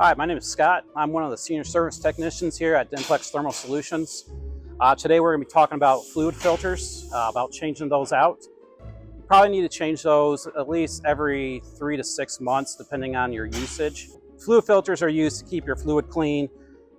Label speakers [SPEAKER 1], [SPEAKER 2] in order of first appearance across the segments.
[SPEAKER 1] Hi, my name is Scott. I'm one of the senior service technicians here at Dimplex Thermal Solutions. Today we're going to be talking about fluid filters, about changing those out. You probably need to change those at least every 3 to 6 months depending on your usage. Fluid filters are used to keep your fluid clean.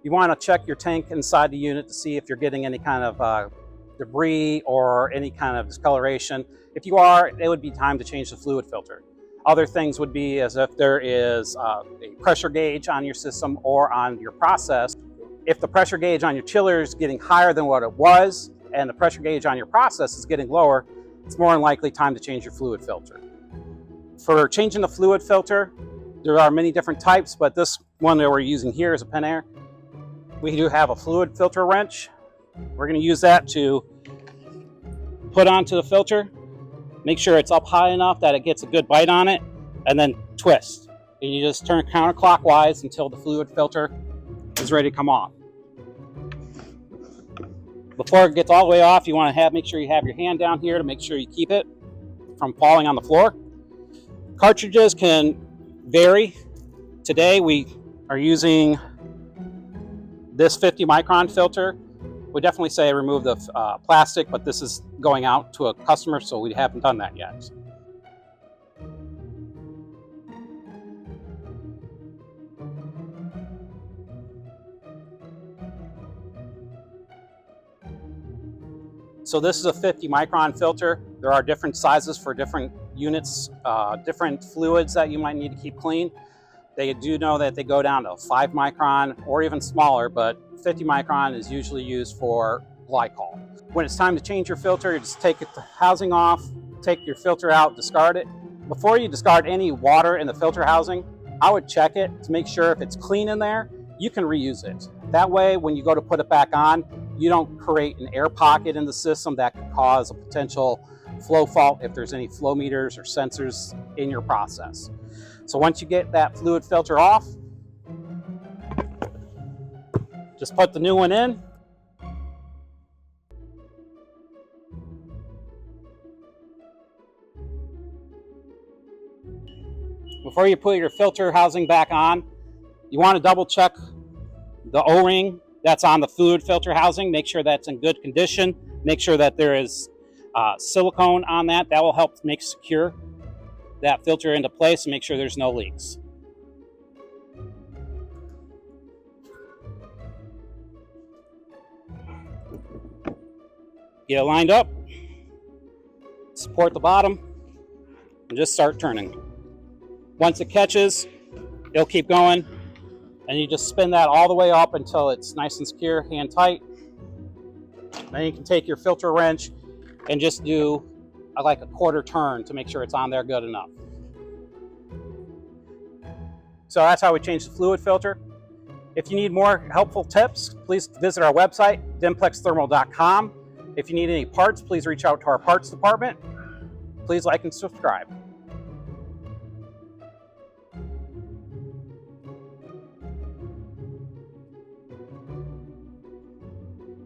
[SPEAKER 1] You want to check your tank inside the unit to see if you're getting any kind of debris or any kind of discoloration. If you are, it would be time to change the fluid filter. Other things would be as if there is a pressure gauge on your system or on your process. If the pressure gauge on your chiller is getting higher than what it was and the pressure gauge on your process is getting lower, it's more than likely time to change your fluid filter. For changing the fluid filter, there are many different types, but this one that we're using here is a Pen Air. We do have a fluid filter wrench. We're going to use that to put onto the filter. Make sure it's up high enough that it gets a good bite on it, and then twist. And you just turn counterclockwise until the fluid filter is ready to come off. Before it gets all the way off, you want to make sure you have your hand down here to make sure you keep it from falling on the floor. Cartridges can vary. Today we are using this 50 micron filter. We definitely say remove the plastic, but this is going out to a customer, so we haven't done that yet. So this is a 50 micron filter. There are different sizes for different units, different fluids that you might need to keep clean. They do know that they go down to 5 micron or even smaller, but 50 micron is usually used for glycol. When it's time to change your filter, you just take the housing off, take your filter out, discard it. Before you discard any water in the filter housing, I would check it to make sure if it's clean in there, you can reuse it. That way, when you go to put it back on, you don't create an air pocket in the system that could cause a potential flow fault if there's any flow meters or sensors in your process. So once you get that fluid filter off, just put the new one in. Before you put your filter housing back on, you want to double check the O-ring that's on the fluid filter housing. Make sure that's in good condition. Make sure that there is silicone on that. That will help make secure that filter into place and make sure there's no leaks. Get it lined up, support the bottom, and just start turning. Once it catches, it'll keep going, and you just spin that all the way up until it's nice and secure, hand tight. Then you can take your filter wrench and just do like a quarter turn to make sure it's on there good enough. So that's how we change the fluid filter. If you need more helpful tips, please visit our website, dimplexthermal.com. If you need any parts, please reach out to our parts department. Please like and subscribe.